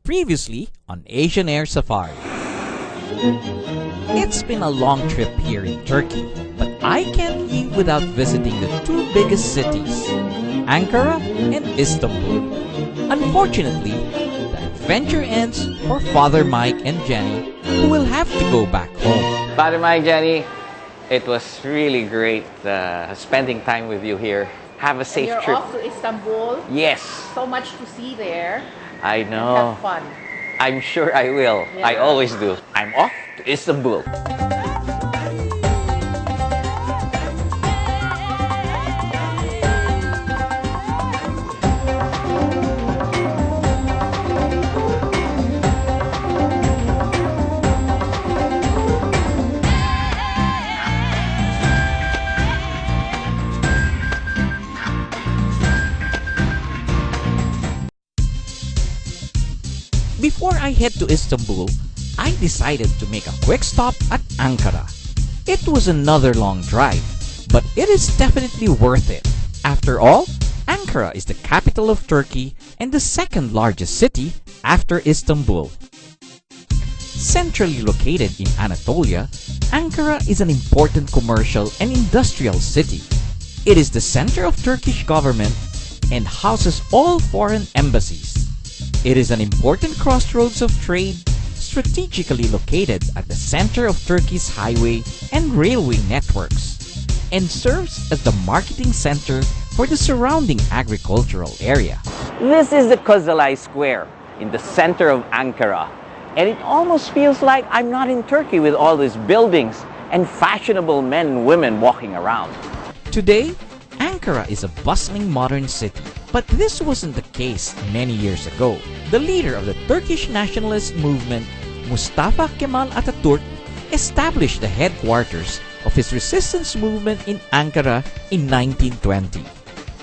Previously on Asian Air Safari. It's been a long trip here in Turkey, but I can't leave without visiting the two biggest cities, Ankara and Istanbul. Unfortunately, the adventure ends for Father Mike and Jenny, who will have to go back home. Father Mike, Jenny, it was really great spending time with you here. Have a safe You're trip. off to Istanbul. Yes, So much to see there. I know. Have fun. I'm sure I will. I Yeah. always do. I'm off to Istanbul. Before I head to Istanbul, I decided to make a quick stop at Ankara. It was another long drive, but it is definitely worth it. After all, Ankara is the capital of Turkey and the second largest city after Istanbul. Centrally located in Anatolia, Ankara is an important commercial and industrial city. It is the center of Turkish government and houses all foreign embassies. It is an important crossroads of trade, strategically located at the center of Turkey's highway and railway networks, and serves as the marketing center for the surrounding agricultural area. This is the Kozalay Square in the center of Ankara. And it almost feels like I'm not in Turkey with all these buildings and fashionable men and women walking around. Today, Ankara is a bustling modern city, but this wasn't the case many years ago. The leader of the Turkish nationalist movement, Mustafa Kemal Atatürk, established the headquarters of his resistance movement in Ankara in 1920.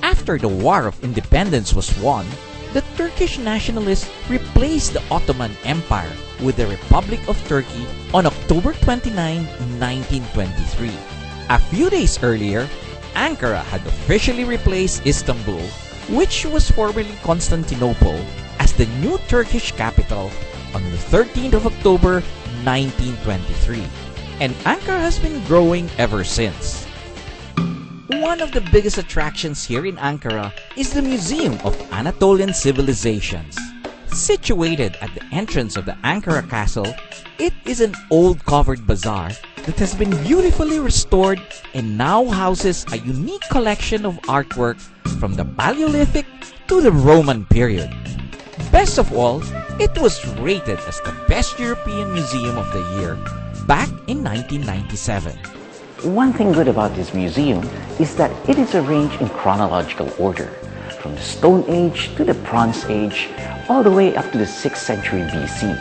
After the War of Independence was won, the Turkish nationalists replaced the Ottoman Empire with the Republic of Turkey on October 29, 1923. A few days earlier, Ankara had officially replaced Istanbul, which was formerly Constantinople, as the new Turkish capital on the 13th of October 1923. And Ankara has been growing ever since. One of the biggest attractions here in Ankara is the Museum of Anatolian Civilizations. Situated at the entrance of the Ankara Castle, it is an old covered bazaar that has been beautifully restored and now houses a unique collection of artwork from the Paleolithic to the Roman period. Best of all, it was rated as the best European museum of the year back in 1997. One thing good about this museum is that it is arranged in chronological order, from the Stone Age to the Bronze Age, all the way up to the 6th century BC.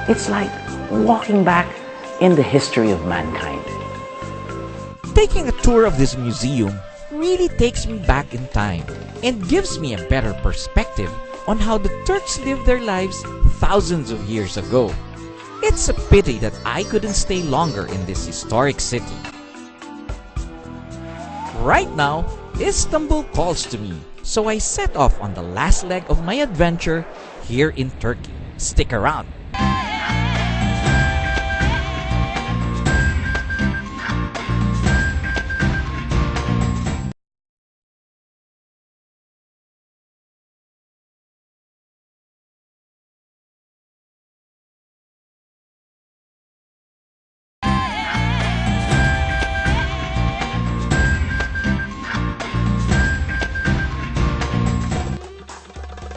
It's like walking back in the history of mankind. Taking a tour of this museum really takes me back in time and gives me a better perspective on how the Turks lived their lives thousands of years ago. It's a pity that I couldn't stay longer in this historic city. Right now, Istanbul calls to me, so I set off on the last leg of my adventure here in Turkey. Stick around.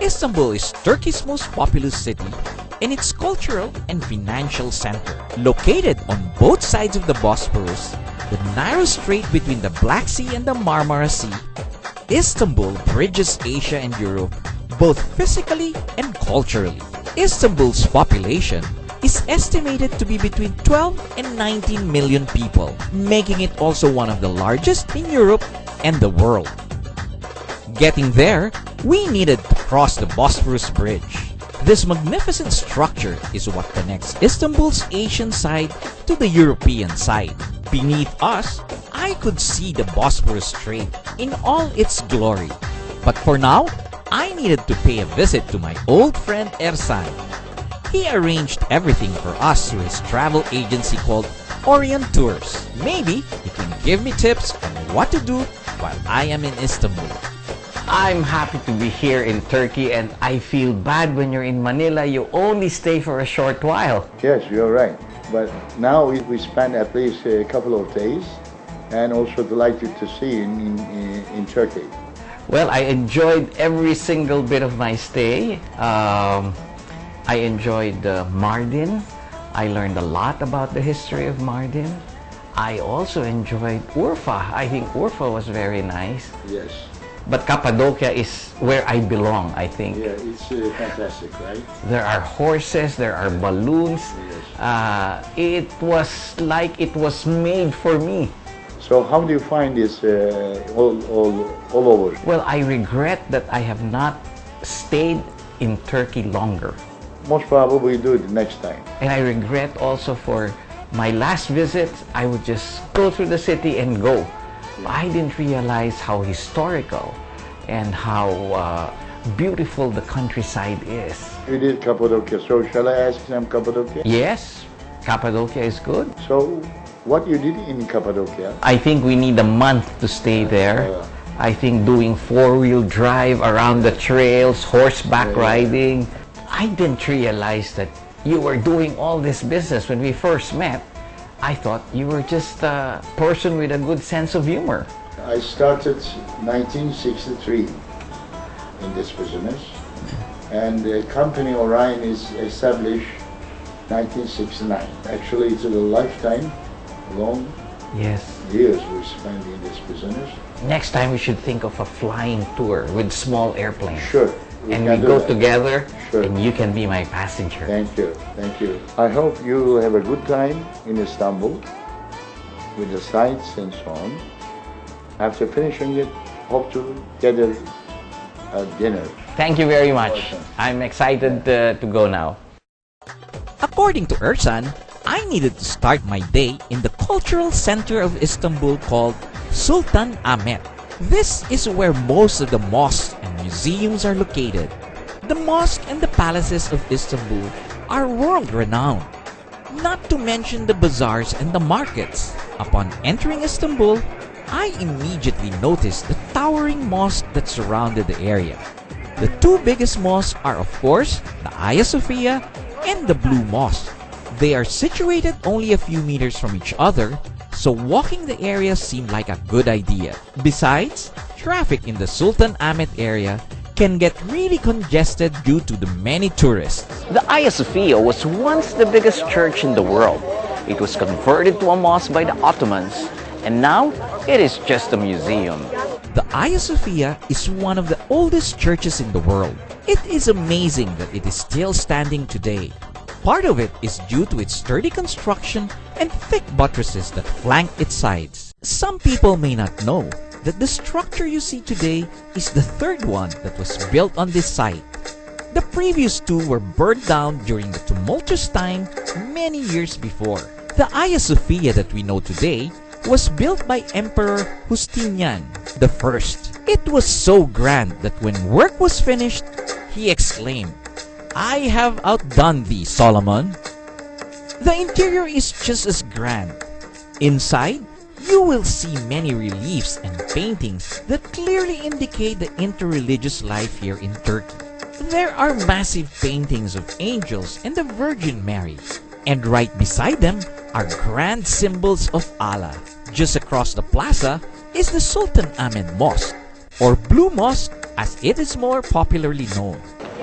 Istanbul is Turkey's most populous city and its cultural and financial center. Located on both sides of the Bosphorus, the narrow strait between the Black Sea and the Marmara Sea, Istanbul bridges Asia and Europe both physically and culturally. Istanbul's population is estimated to be between 12 and 19 million people, making it also one of the largest in Europe and the world. Getting there, we needed to cross the Bosphorus Bridge. This magnificent structure is what connects Istanbul's Asian side to the European side. Beneath us, I could see the Bosphorus Strait in all its glory. But for now, I needed to pay a visit to my old friend Ersan. He arranged everything for us through his travel agency called Orient Tours. Maybe he can give me tips on what to do while I am in Istanbul. I'm happy to be here in Turkey, and I feel bad when you're in Manila. You only stay for a short while. Yes, you're right. But now we spend at least a couple of days, and also delighted to see in Turkey. Well, I enjoyed every single bit of my stay. I enjoyed Mardin. I learned a lot about the history of Mardin. I also enjoyed Urfa. I think Urfa was very nice. Yes. But Cappadocia is where I belong, I think. Yeah, it's fantastic, right? There are horses, there are balloons. Yes. It was like it was made for me. So how do you find this all over? Well, I regret that I have not stayed in Turkey longer. Most probably do it next time. And I regret also for my last visit, I would just go through the city and go. I didn't realize how historical and how beautiful the countryside is. You did Cappadocia, so shall I ask some Cappadocia? Yes, Cappadocia is good. So, what you did in Cappadocia? I think we need a month to stay there. I think doing four-wheel drive around the trails, horseback riding. I didn't realize that you were doing all this business when we first met. I thought you were just a person with a good sense of humor. I started 1963 in this business, and the company Orion is established 1969. Actually, it's a lifetime, long years we spent in this business. Next time we should think of a flying tour with small airplanes. Sure. And we go together, and you can be my passenger. Thank you, thank you. I hope you will have a good time in Istanbul with the sights and so on. After finishing it, hope to get a dinner. Thank you very much. I'm excited to go now. According to Ersan, I needed to start my day in the cultural center of Istanbul called Sultan Ahmet. This is where most of the mosques and museums are located. The mosque and the palaces of Istanbul are world-renowned, not to mention the bazaars and the markets. Upon entering Istanbul, I immediately noticed the towering mosque that surrounded the area. The two biggest mosques are, of course, the Hagia Sophia and the Blue Mosque. They are situated only a few meters from each other, so walking the area seemed like a good idea. Besides, traffic in the Sultan Ahmet area can get really congested due to the many tourists. The Hagia Sophia was once the biggest church in the world. It was converted to a mosque by the Ottomans, and now it is just a museum. The Hagia Sophia is one of the oldest churches in the world. It is amazing that it is still standing today. Part of it is due to its sturdy construction and thick buttresses that flank its sides. Some people may not know that the structure you see today is the third one that was built on this site. The previous two were burned down during the tumultuous time many years before. The Hagia Sophia that we know today was built by Emperor Justinian I. It was so grand that when work was finished, he exclaimed, "I have outdone thee, Solomon." The interior is just as grand. Inside, you will see many reliefs and paintings that clearly indicate the interreligious life here in Turkey. There are massive paintings of angels and the Virgin Mary, and right beside them are grand symbols of Allah. Just across the plaza is the Sultan Ahmet Mosque, or Blue Mosque as it is more popularly known.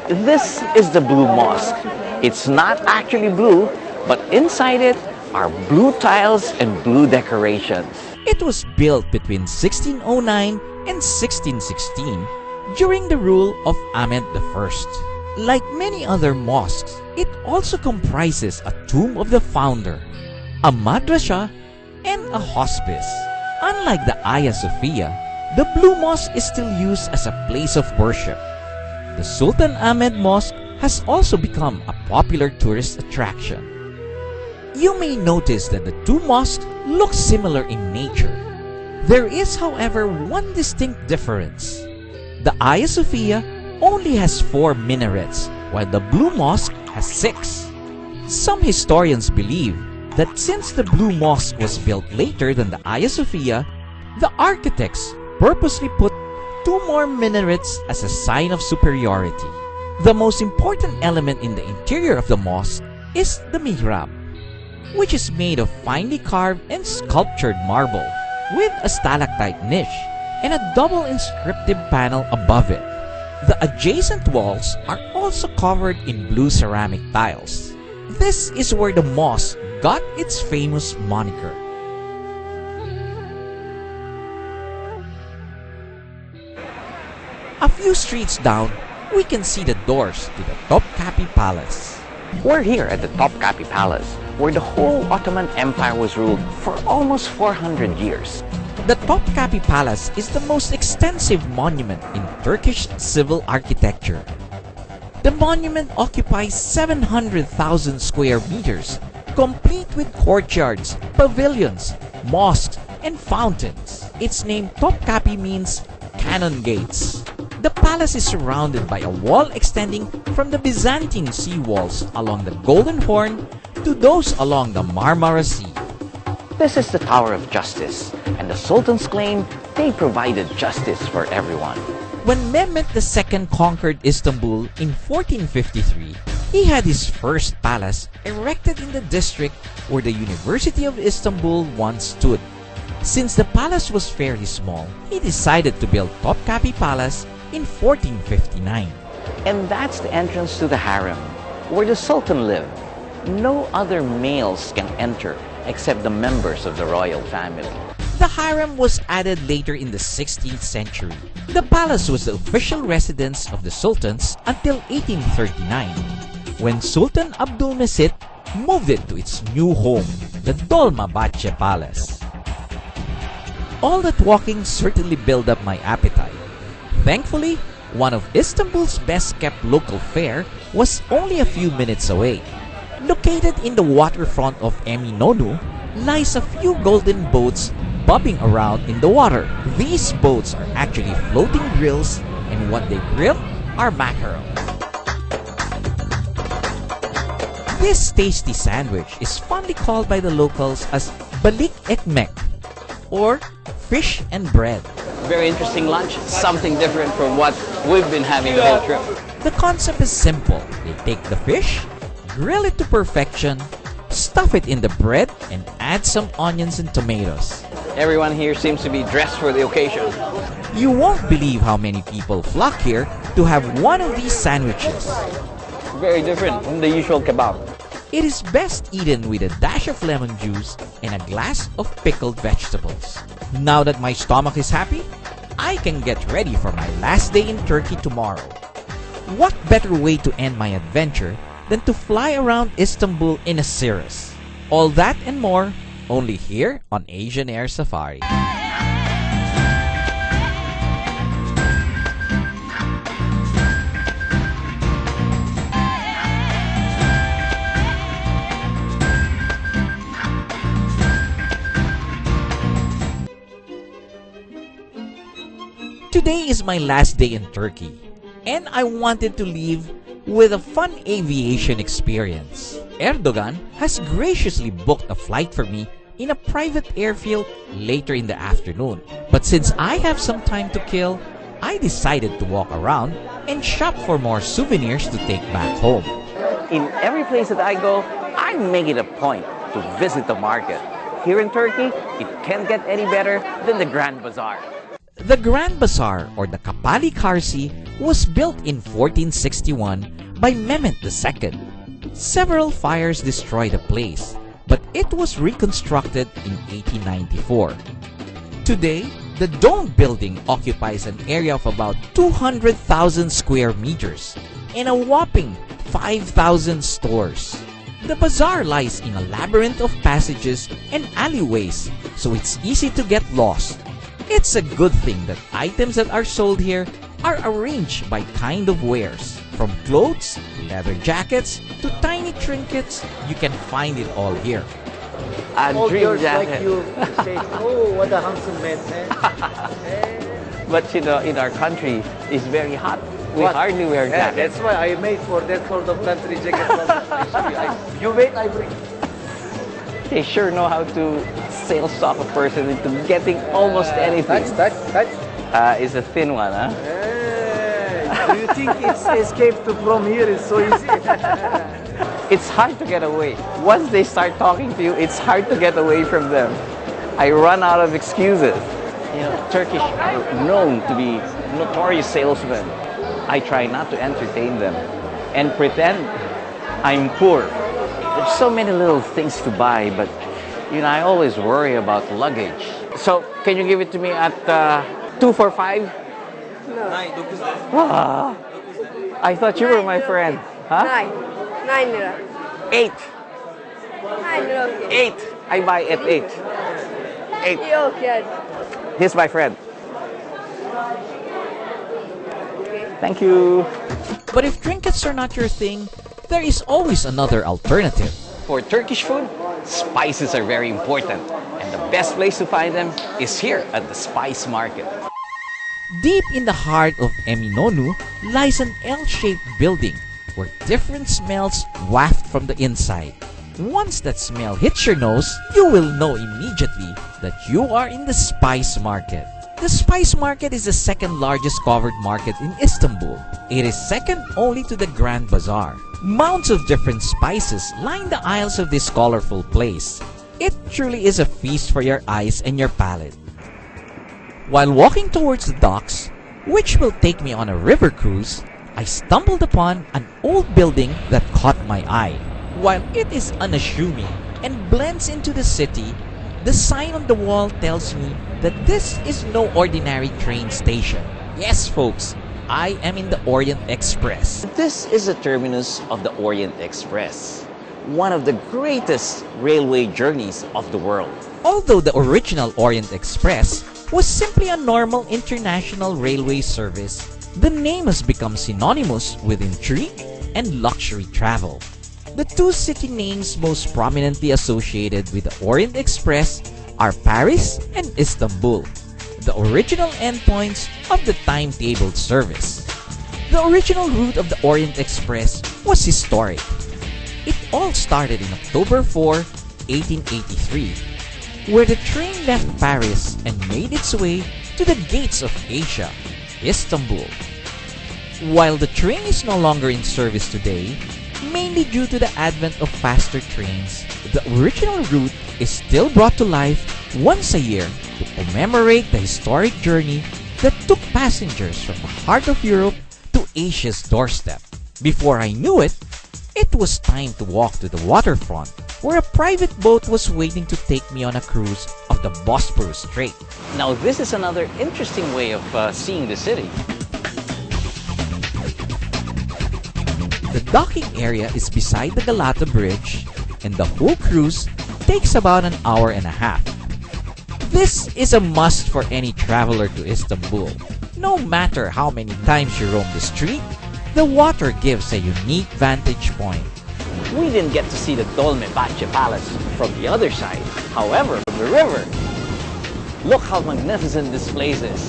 This is the Blue Mosque. It's not actually blue, but inside it are blue tiles and blue decorations. It was built between 1609 and 1616 during the rule of Ahmed I. Like many other mosques, it also comprises a tomb of the founder, a madrasa, and a hospice. Unlike the Hagia Sophia, the Blue Mosque is still used as a place of worship. The Sultan Ahmed Mosque has also become a popular tourist attraction. You may notice that the two mosques look similar in nature. There is, however, one distinct difference. The Hagia Sophia only has 4 minarets, while the Blue Mosque has 6. Some historians believe that since the Blue Mosque was built later than the Hagia Sophia, the architects purposely put 2 more minarets as a sign of superiority. The most important element in the interior of the mosque is the mihrab, which is made of finely carved and sculptured marble, with a stalactite niche and a double inscriptive panel above it. The adjacent walls are also covered in blue ceramic tiles. This is where the mosque got its famous moniker. A few streets down, we can see the doors to the Topkapi Palace. We're here at the Topkapi Palace, where the whole Ottoman Empire was ruled for almost 400 years. The Topkapi Palace is the most extensive monument in Turkish civil architecture. The monument occupies 700,000 square meters, complete with courtyards, pavilions, mosques, and fountains. Its name Topkapi means cannon gates. The palace is surrounded by a wall extending from the Byzantine sea walls along the Golden Horn to those along the Marmara Sea. This is the Tower of Justice, and the Sultans claim they provided justice for everyone. When Mehmet II conquered Istanbul in 1453, he had his first palace erected in the district where the University of Istanbul once stood. Since the palace was fairly small, he decided to build Topkapi Palace in 1459. And that's the entrance to the harem, where the Sultan lived. No other males can enter except the members of the royal family. The harem was added later in the 16th century. The palace was the official residence of the sultans until 1839, when Sultan Abdülmecit moved it to its new home, the Dolmabahce Palace. All that walking certainly built up my appetite. Thankfully, one of Istanbul's best-kept local fair was only a few minutes away. Located in the waterfront of Eminönü lies a few golden boats bobbing around in the water. These boats are actually floating grills, and what they grill are mackerel. This tasty sandwich is fondly called by the locals as balik ekmek, or fish and bread. Very interesting lunch, something different from what we've been having the whole trip. The concept is simple. They take the fish, grill it to perfection, stuff it in the bread, and add some onions and tomatoes. Everyone here seems to be dressed for the occasion. You won't believe how many people flock here to have one of these sandwiches. Very different from the usual kebab. It is best eaten with a dash of lemon juice and a glass of pickled vegetables. Now that my stomach is happy, I can get ready for my last day in Turkey tomorrow. What better way to end my adventure than to fly around Istanbul in a cirrus? All that and more, only here on Asian Air Safari. Today is my last day in Turkey, and I wanted to leave with a fun aviation experience. Erdogan has graciously booked a flight for me in a private airfield later in the afternoon. But since I have some time to kill, I decided to walk around and shop for more souvenirs to take back home. In every place that I go, I make it a point to visit the market. Here in Turkey, it can't get any better than the Grand Bazaar. The Grand Bazaar, or the Kapali Karsi, was built in 1461 by Mehmet II. Several fires destroyed the place, but it was reconstructed in 1894. Today, the domed building occupies an area of about 200,000 square meters and a whopping 5,000 stores. The bazaar lies in a labyrinth of passages and alleyways, so it's easy to get lost. It's a good thing that items that are sold here are arranged by kind of wares. From clothes, leather jackets, to tiny trinkets, you can find it all here. A dream jacket. Like you say, oh, what a handsome man. But you know, in our country, it's very hot. We hardly wear Yeah, jackets. that's why I made for that sort of country jacket. You made, I bring. They sure know how to sales talk a person into getting almost anything. Touch. It's a thin one, huh? Hey, do you think it's escape from here is so easy? It's hard to get away. Once they start talking to you, it's hard to get away from them. I run out of excuses. You know, Turkish are known to be notorious salesmen. I try not to entertain them and pretend I'm poor. There's so many little things to buy, but you know, I always worry about luggage. So, can you give it to me at 245? Ah, I thought you were my friend. Huh? 9 lira. 8. 9 lira okey. 8. I buy at 8. 8. Yok yani. He's my friend. Thank you. But if trinkets are not your thing, there is always another alternative. For Turkish food, spices are very important. And the best place to find them is here at the Spice Market. Deep in the heart of Eminonu lies an L-shaped building where different smells waft from the inside. Once that smell hits your nose, you will know immediately that you are in the Spice Market. The Spice Market is the second largest covered market in Istanbul. It is second only to the Grand Bazaar. Mounds of different spices line the aisles of this colorful place. It truly is a feast for your eyes and your palate. While walking towards the docks, which will take me on a river cruise, I stumbled upon an old building that caught my eye. While it is unassuming and blends into the city, the sign on the wall tells me that this is no ordinary train station. Yes, folks, I am in the Orient Express. This is the terminus of the Orient Express, one of the greatest railway journeys of the world. Although the original Orient Express was simply a normal international railway service, the name has become synonymous with intrigue and luxury travel. The two city names most prominently associated with the Orient Express are Paris and Istanbul, the original endpoints of the timetabled service. The original route of the Orient Express was historic. It all started in October 4, 1883, where the train left Paris and made its way to the gates of Asia, Istanbul. While the train is no longer in service today, mainly due to the advent of faster trains, the original route is still brought to life once a year to commemorate the historic journey that took passengers from the heart of Europe to Asia's doorstep. Before I knew it, it was time to walk to the waterfront, where a private boat was waiting to take me on a cruise of the Bosporus Strait. Now, this is another interesting way of seeing the city. The docking area is beside the Galata Bridge, and the whole cruise takes about an hour and a half. This is a must for any traveler to Istanbul. No matter how many times you roam the street, the water gives a unique vantage point. We didn't get to see the Dolmabahce Palace from the other side. However, from the river, look how magnificent this place is.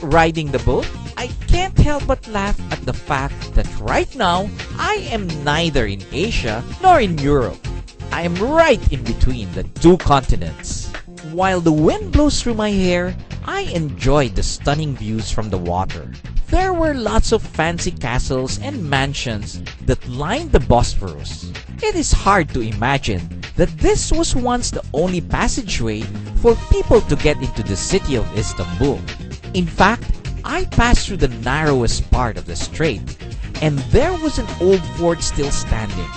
Riding the boat, I can't help but laugh at the fact that right now, I am neither in Asia nor in Europe. I am right in between the two continents. While the wind blows through my hair, I enjoyed the stunning views from the water. There were lots of fancy castles and mansions that lined the Bosphorus. It is hard to imagine that this was once the only passageway for people to get into the city of Istanbul. In fact, I passed through the narrowest part of the strait, and there was an old fort still standing.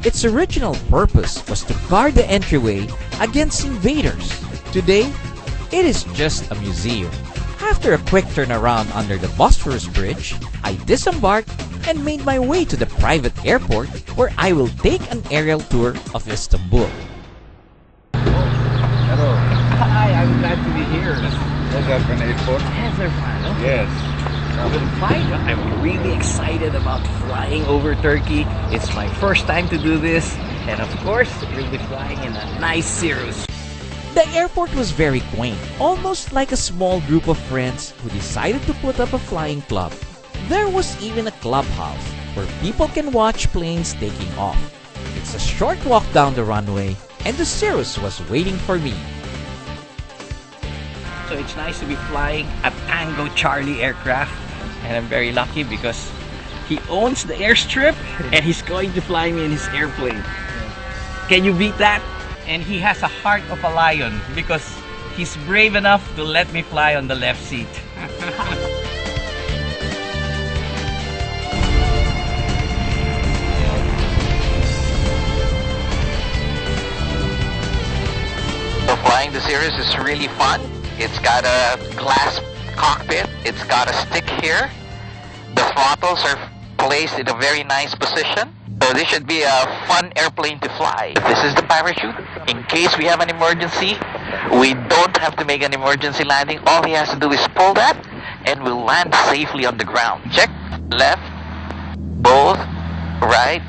Its original purpose was to guard the entryway against invaders. Today, it is just a museum. After a quick turnaround under the Bosphorus Bridge, I disembarked and made my way to the private airport where I will take an aerial tour of Istanbul. Hello. Hi, I'm glad to be here. Was that an airport? Yes, they're fine. Okay. Yes. I'm really excited about flying over Turkey. It's my first time to do this. And of course, we'll be flying in a nice Cirrus. The airport was very quaint, almost like a small group of friends who decided to put up a flying club. There was even a clubhouse where people can watch planes taking off. It's a short walk down the runway, and the Cirrus was waiting for me. So it's nice to be flying a Tango Charlie aircraft, and I'm very lucky because he owns the airstrip and he's going to fly me in his airplane. Can you beat that? And he has a heart of a lion because he's brave enough to let me fly on the left seat. So flying the Cirrus is really fun. It's got a glass cockpit. It's got a stick here. The throttles are placed in a very nice position. So this should be a fun airplane to fly. This is the parachute. In case we have an emergency, we don't have to make an emergency landing. All he has to do is pull that and we'll land safely on the ground. Check. Left. Both. Right.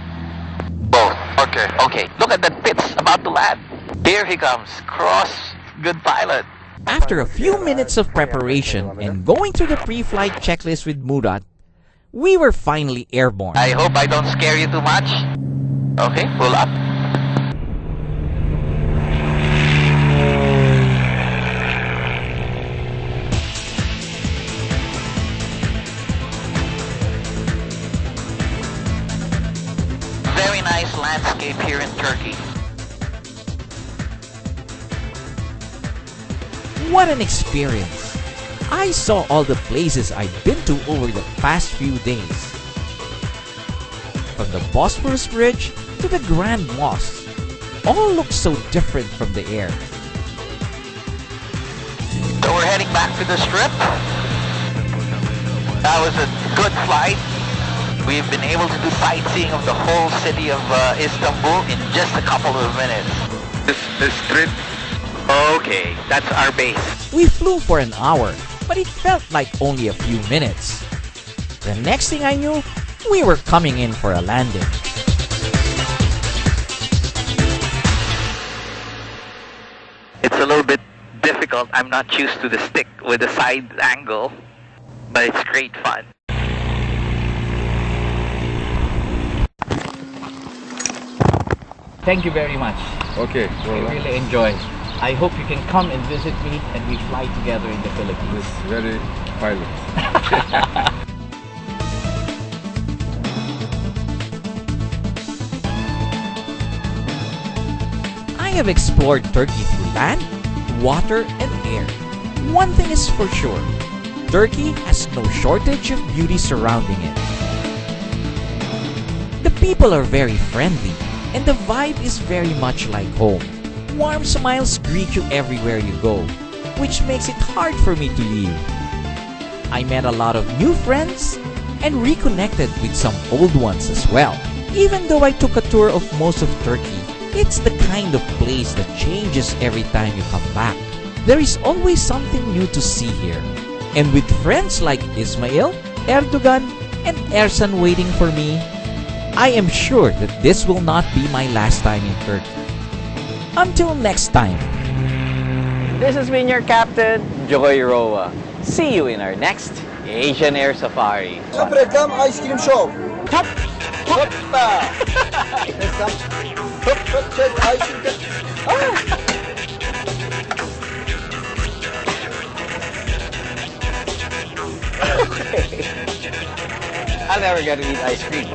Both. Okay. Okay. Look at that Pitts about to land. Here he comes. Cross. Good pilot. After a few minutes of preparation and going through the pre-flight checklist with Murat, we were finally airborne. I hope I don't scare you too much. Okay, pull up. Very nice landscape here in Turkey. What an experience! I saw all the places I'd been to over the past few days. From the Bosphorus Bridge to the Grand Mosque, all look so different from the air. So we're heading back to the Strip. That was a good flight. We've been able to do sightseeing of the whole city of Istanbul in just a couple of minutes. This is Strip. Okay, that's our base. We flew for an hour, but it felt like only a few minutes. The next thing I knew, we were coming in for a landing. It's a little bit difficult. I'm not used to the stick with the side angle, but it's great fun. Thank you very much. Okay, I well, really enjoy. I hope you can come and visit me and we fly together in the Philippines. this very pilot. I have explored Turkey through land, water, and air. One thing is for sure, Turkey has no shortage of beauty surrounding it. The people are very friendly, and the vibe is very much like home. Warm smiles greet you everywhere you go, which makes it hard for me to leave. I met a lot of new friends and reconnected with some old ones as well. Even though I took a tour of most of Turkey, it's the kind of place that changes every time you come back. There is always something new to see here. And with friends like Ismail, Erdogan, and Ersan waiting for me, I am sure that this will not be my last time in Turkey. Until next time. This has been your captain, Joy Roa. See you in our next Asian Air Safari. Reklam ice cream show. Hop! Hop! Reklam. Check ice cream. I'll never get to eat ice cream.